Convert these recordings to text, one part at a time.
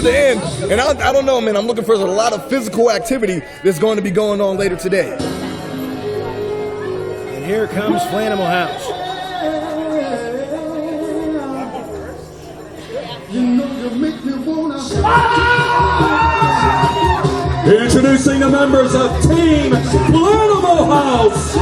The end, and I don't know, man. I'm looking for a lot of physical activity that's going to be going on later today. And here comes Flanimal House. Introducing the members of Team Flanimal House.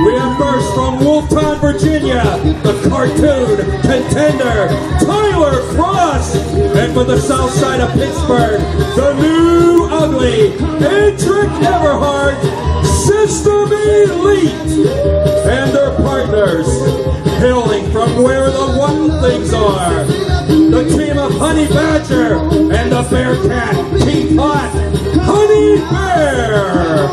We have first from Wolftown, Virginia, the cartoon contender, Tyler Frost. And from the south side of Pittsburgh, the new ugly, Edric Everhart, System Elite. And their partners, hailing from where the wild things are, the team of Honey Badger and the Bearcat, Team Haught, Honey Bear.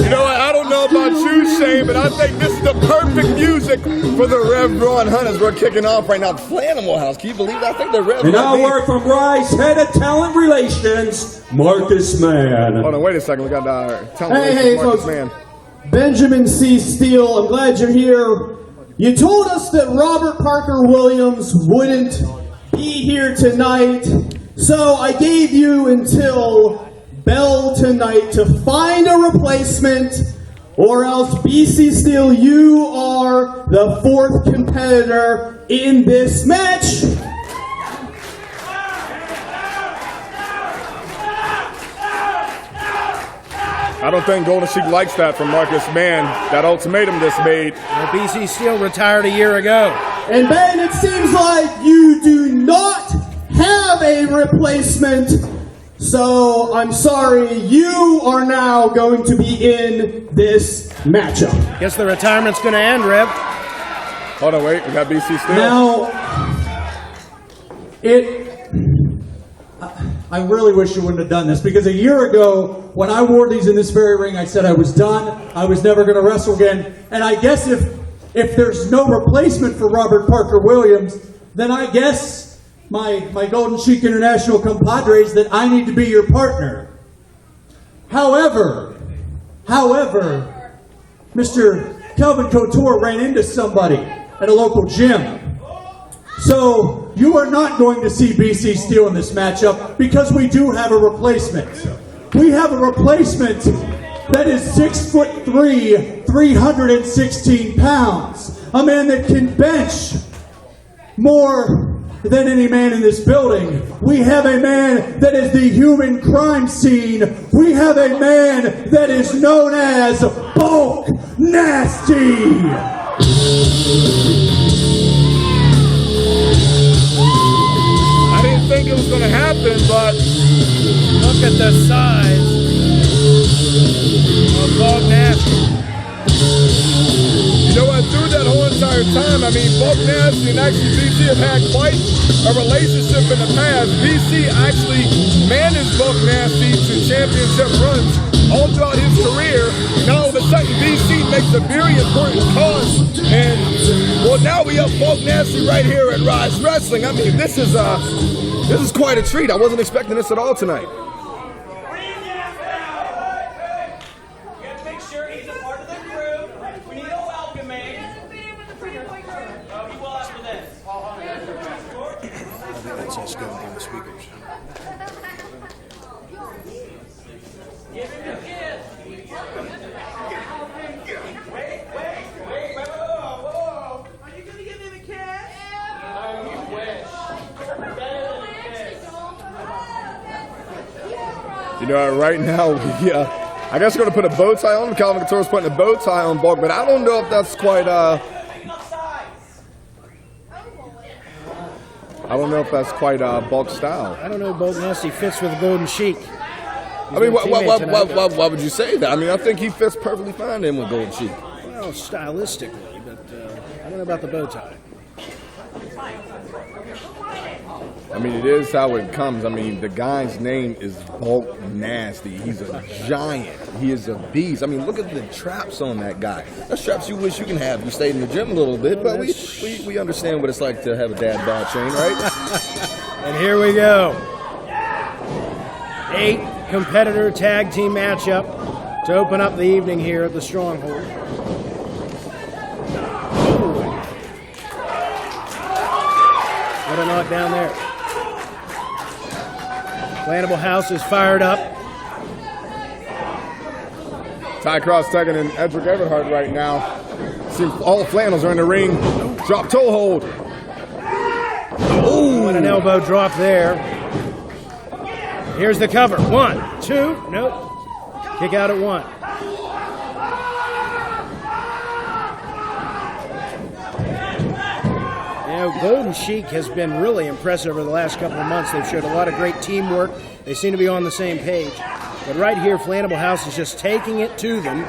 You know what? I don't know about you, Shane, but I think this is the perfect music for the Rev Ron Hunters. We're kicking off right now. Flanimal House. Can you believe that? I think the Rev. And now word from Rise, head of talent relations, Marcus Mann. Hold on, wait a second. We got talent Hey, relations, Marcus folks. Mann. Benjamin C. Steele, I'm glad you're here. You told us that Robert Parker Williams wouldn't be here tonight, so I gave you until bell tonight to find a replacement, or else BC Steele, you are the fourth competitor in this match. I don't think Golden Chic likes that from Marcus Mann. That ultimatum that's made. Well, BC Steele retired a year ago. And Ben, it seems like you do not have a replacement, so I'm sorry, you are now going to be in this matchup. Guess the retirement's going to end, Rev. Hold on, wait. We got BC Steele. Now, I really wish you wouldn't have done this, because a year ago, when I wore these in this very ring, I said I was done. I was never going to wrestle again. And I guess if there's no replacement for Robert Parker Williams, then I guess my Golden Chic International compadres that I need to be your partner. However, Mr. Kelvin Couture ran into somebody at a local gym. So you are not going to see BC Steele in this matchup, because we do have a replacement. We have a replacement that is 6'3", 316 pounds. A man that can bench more than any man in this building. We have a man that is the human crime scene. We have a man that is known as Bulk Nasty. I didn't think it was going to happen, but Look at the size of Bulk Nasty. you know what? Through that whole entire time, I mean, Bulk Nasty and actually BC have had quite a relationship in the past. BC actually managed Bulk Nasty to championship runs all throughout his career. Now all of a sudden, BC makes a very important cause, and well, now we have Bulk Nasty right here at Rise Wrestling. I mean, this is quite a treat. I wasn't expecting this at all tonight. That's us going on the speakers. You know, right now, I guess we're going to put a bow tie on him. Calvin Couture's putting a bow tie on Bulk, but I don't know if that's quite, I don't know if that's quite Bulk style. I don't know if Bulk Nasty fits with Golden Chic. I mean, why would you say that? I mean, I think he fits perfectly fine in with Golden Chic. Well, stylistically, but I don't know about the bow tie. I mean, it is how it comes. I mean, the guy's name is Bulk Nasty. He's a giant. He is a beast. I mean, look at the traps on that guy. That's traps you wish you can have. You stayed in the gym a little bit, but we understand what it's like to have a dad bod chain, right? And here we go. 8-competitor tag team matchup to open up the evening here at the Stronghold. What a knockdown there. Flannable House is fired up. Ty Cross-Tuggin and Edric Everhart right now. See, all the flannels are in the ring. Drop toe hold. Ooh, and an elbow drop there. Here's the cover. 1, 2, nope. Kick out at 1. You know, Golden Chic has been really impressive over the last couple of months. They've showed a lot of great teamwork. They seem to be on the same page. But right here, Flannable House is just taking it to them.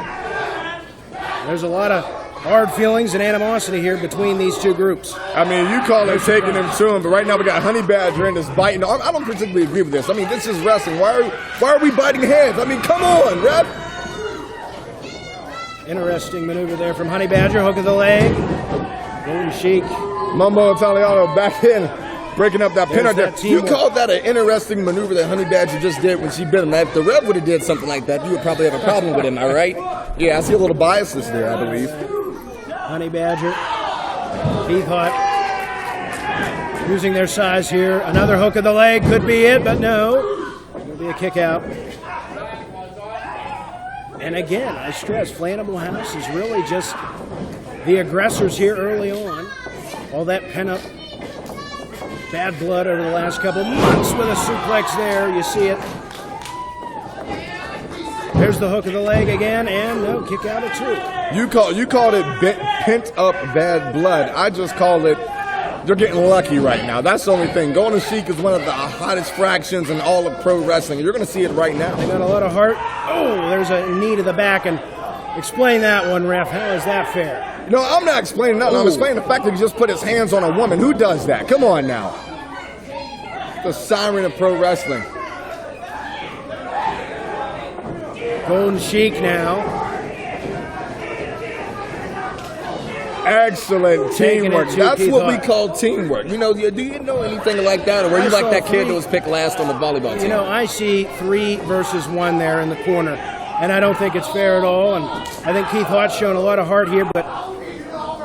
There's a lot of hard feelings and animosity here between these two groups. I mean, you call it taking him to him, but right now we got Honey Badger in this biting. I don't particularly agree with this. I mean, this is wrestling. Why are we biting heads? I mean, come on, ref. Interesting maneuver there from Honey Badger. Hook of the leg. Golden Chic. Mambo Italiano back in, breaking up that pin right there. You teamwork. called that an interesting maneuver that Honey Badger just did when she bit him. Now, if the ref would have did something like that, you would probably have a problem with him, all right? Yeah, I see a little biasness there, I believe. Honey Badger. Keith Haught using their size here. Another hook of the leg could be it, but no. It'll be a kick out. And again, I stress, Flannable House is really just the aggressors here early on. All that pent-up bad blood over the last couple of months with a suplex there. You see it. There's the hook of the leg again, and no, kick out at 2. You called it pent-up bad blood. I just call it they're getting lucky right now. That's the only thing. Golden Chic is one of the hottest fractions in all of pro wrestling. You're going to see it right now. They got a lot of heart. Oh, there's a knee to the back, and explain that one, ref. How is that fair? No, I'm not explaining nothing. I'm explaining the fact that he just put his hands on a woman. Who does that? Come on now. The siren of pro wrestling. Golden Chic now. Excellent Taking teamwork. it to That's Keith what we Haught. call teamwork. You know, do you know anything like that? Or were you I like saw that kid 3. that was picked last on the volleyball team? You know, I see 3 versus 1 there in the corner, and I don't think it's fair at all. And I think Keith Haught's shown a lot of heart here, but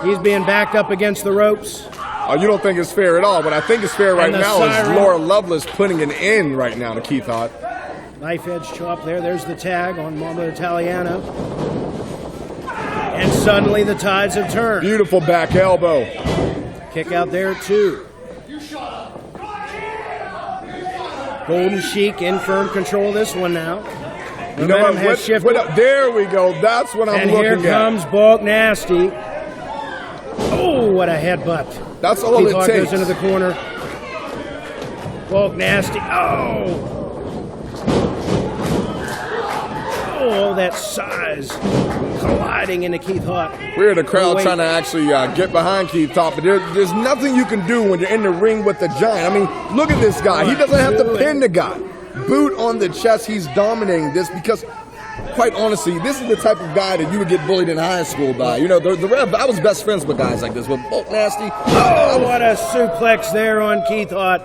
he's being backed up against the ropes. Oh, you don't think it's fair at all, but I think it's fair right And the now siren. is Laura Loveless putting an end right now to Keith Haught. Knife edge chop there. There's the tag on Mambo Italiano. And suddenly the tides have turned. Beautiful back elbow. Kick out there, too. Golden Chic in firm control of this one now. You know Momentum what? has shifted. There we go. That's what I'm And looking here at. comes Bulk Nasty. Oh, what a headbutt. That's all Keith it Haught takes. goes into the corner. Bulk Nasty. Oh! Oh, that size colliding into Keith Haught. We're the crowd Wait. trying to actually get behind Keith Haught, but there's nothing you can do when you're in the ring with the giant. I mean, look at this guy. He doesn't have to pin the guy. Boot on the chest. He's dominating this because, quite honestly, this is the type of guy that you would get bullied in high school by. You know, the ref, I was best friends with guys like this, with Bulk Nasty. Oh, what a suplex there on Keith Haught.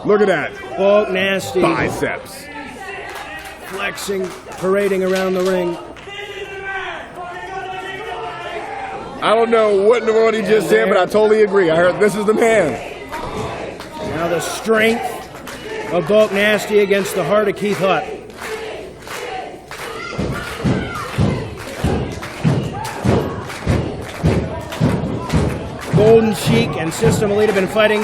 Look at that. Bulk Nasty. Biceps. Flexing, parading around the ring. I don't know what in the world he just said, but I totally agree. I heard this is the man. Now the strength of Bulk Nasty against the heart of Keith Haught. Golden Chic and System Elite have been fighting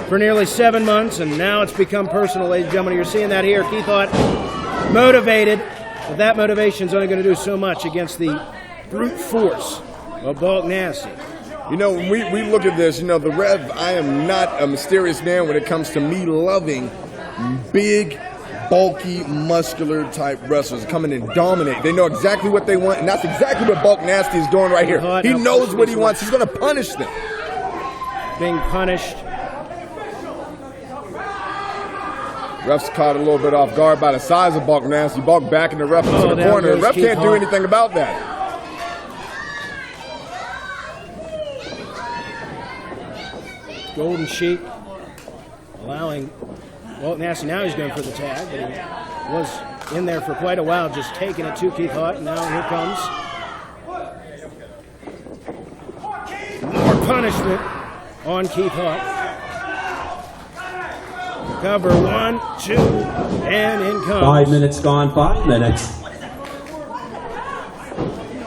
for nearly 7 months, and now it's become personal, ladies and gentlemen. You're seeing that here. Keith Haught motivated, but that motivation is only going to do so much against the brute force of Bulk Nasty. You know, when we look at this, you know, the Rev, I am not a mysterious man when it comes to me loving big, bulky, muscular type wrestlers coming and dominate. They know exactly what they want, and that's exactly what Bulk Nasty is doing right here. He knows what he wants. He's going to punish them. Being punished. Ref's caught a little bit off guard by the size of Bulk Nasty. Bulk back in the ref into the there corner. The goes ref Keith can't do Haught. anything about that. Golden Chic allowing Bulk Nasty. Now he's going for the tag, but he was in there for quite a while, just taking it to Keith Haught. Now here comes more punishment on Keith Haught. Cover 1, 2, and in comes. 5 minutes gone, 5 minutes.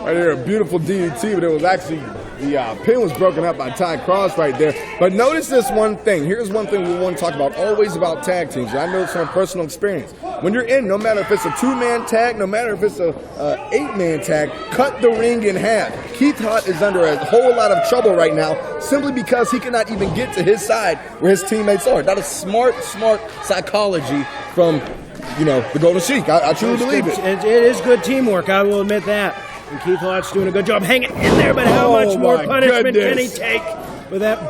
Right there, a beautiful DDT, but it was actually, the pin was broken up by Ty Cross right there. But notice this one thing. Here's one thing we want to talk about, always about tag teams. I know it's from personal experience. When you're in, no matter if it's a 2-man tag, no matter if it's a 8-man tag, cut the ring in half. Keith Haught is under a whole lot of trouble right now simply because he cannot even get to his side where his teammates are. That is smart psychology from, the Golden Chic. I truly believe it. It is good teamwork, I will admit that. And Keith Haught's doing a good job hanging in there, but how much more punishment can he take with that?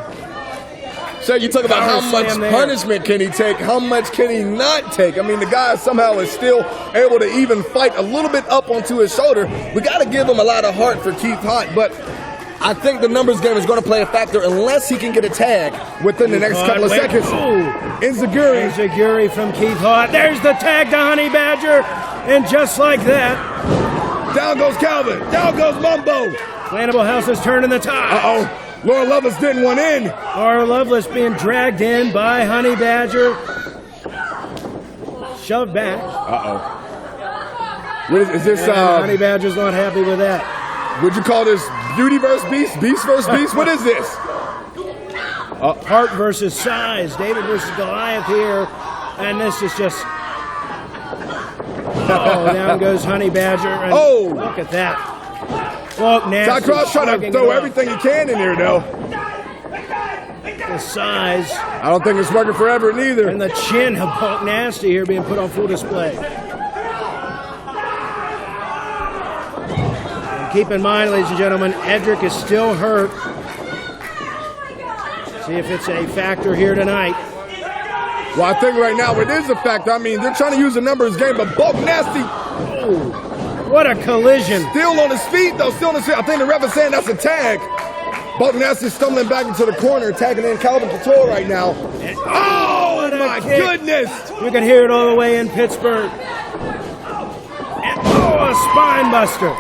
So you talk about how much punishment can he take, how much can he not take? I mean, the guy somehow is still able to even fight a little bit up onto his shoulder. We got to give him a lot of heart for Keith Haught, but I think the numbers game is going to play a factor unless he can get a tag within the next couple of seconds. Enziguri from Keith Haught. There's the tag to Honey Badger, and just like that, down goes Calvin. Down goes Mambo. Flannable House is turning the tide. Uh-oh. Laura Loveless didn't want in. Laura Loveless being dragged in by Honey Badger. Shoved back. Uh-oh. Is this... Honey Badger's not happy with that. Would you call this beauty versus beast? Beast versus beast? What is this? Heart versus size. David versus Goliath here. And this is just... down goes Honey Badger. And look at that. Well, Ty Cross trying to throw everything he can in here, though. The size. I don't think it's working forever, neither. And the chin of Bulk Nasty here being put on full display. And keep in mind, ladies and gentlemen, Edric is still hurt. See if it's a factor here tonight. Well, I think right now it is a factor. I mean, they're trying to use a numbers game, but Bulk Nasty. What a collision. Still on his feet, though. Still on his feet. I think the ref is saying that's a tag. Bulk Nasty stumbling back into the corner, tagging in Calvin Couture right now. Oh, my goodness. You can hear it all the way in Pittsburgh. And, a spine buster.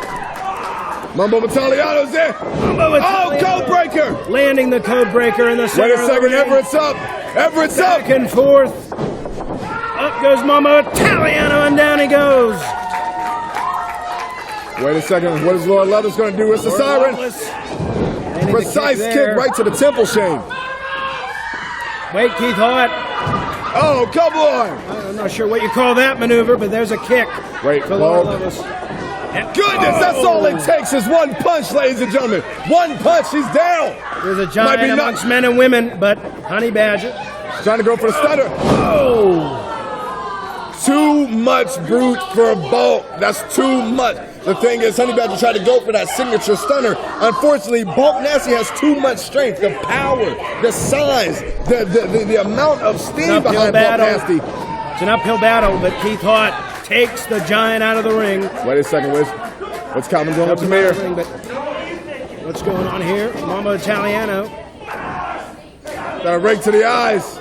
Mambo Italiano's there. Code breaker. Landing the code breaker in the center. Wait a second, Everett's up. Everett's up. Back and forth. Up goes Mambo Italiano, and down he goes. Wait a second. What is Lord Loveless going to do? It's the siren. Precise kick right to the temple, Shane. Wait, Keith Haught. Oh, come on. I'm not sure what you call that maneuver, but there's a kick. Wait, Loveless. Goodness, that's all it takes is one punch, ladies and gentlemen. One punch, he's down. There's a giant amongst men and women, but Honey Badger. Trying to go for the stunner. Too much brute for Bulk. That's too much. The thing is, Honey Badger tried to go for that signature stunner. Unfortunately, Bulk Nasty has too much strength, the power, the size, the amount of steam behind Bulk Nasty. It's an uphill battle, but Keith Haught takes the giant out of the ring. Wait a second, what's Calvin doing up to here? What's going on here? Mambo Italiano. Got a rake to the eyes.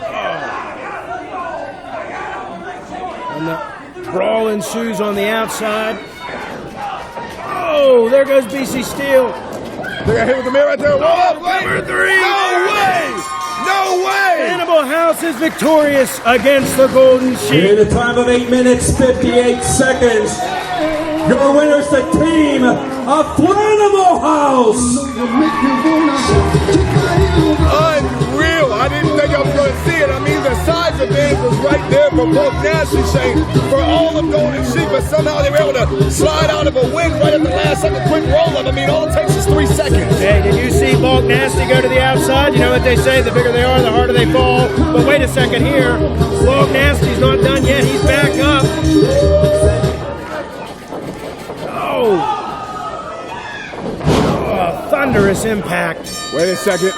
And the brawl ensues on the outside. Oh, there goes BC Steel. They got hit with the mirror right there. Number 3. No way! No way! Flannable House is victorious against the Golden Chic. In a time of 8 minutes, 58 seconds, your winners, the team of Flannable House. Unreal. I didn't think I was going to see it. I mean, the size advantage was right there for Bulk Nasty, Shane, for all of Golden Chic, but somehow they were able to slide out of a win right at the last second. Quick roll-up. I mean, all it takes is 3 seconds. Hey, did you see Bulk Nasty go to the outside? You know what they say, the bigger they are, the harder they fall. But wait a second here. Bulk Nasty's not done yet. He's back up. Oh, thunderous impact. Wait a second.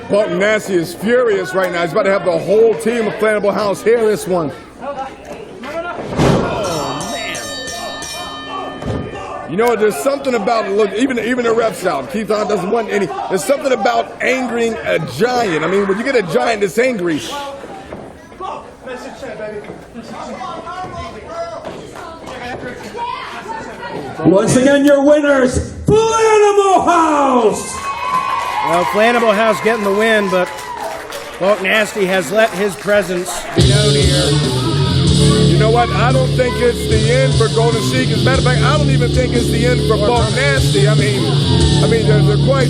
Bulk Nasty is furious right now. He's about to have the whole team of Flannable House hear this one. Oh, man. You know, there's something about, look, even the refs out. Keith Haught doesn't want any. There's something about angering a giant. I mean, when you get a giant that's angry. Once again, your winners, Flannable House. Well, Flannable House getting the win, but Bulk Nasty has let his presence be known here. You know what? I don't think it's the end for Golden Chic. As a matter of fact, I don't even think it's the end for Bulk Nasty. I mean, they're quite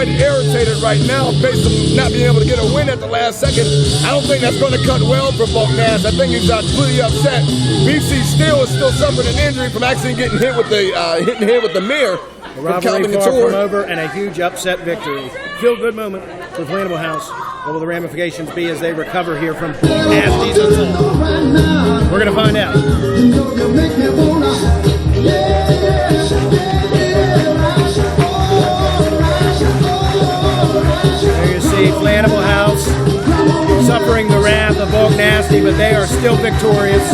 irritated right now based on not being able to get a win at the last second. I don't think that's going to cut well for Bulk Nasty. I think he's completely upset. BC Steel is still suffering an injury from actually getting hit with the mirror. A rivalry far from over and a huge upset victory. Feel-good moment for Flannable House. What will the ramifications be as they recover here from Nasty's assault? We're going to find out. There you see Flannable House suffering the wrath of Bulk Nasty, but they are still victorious.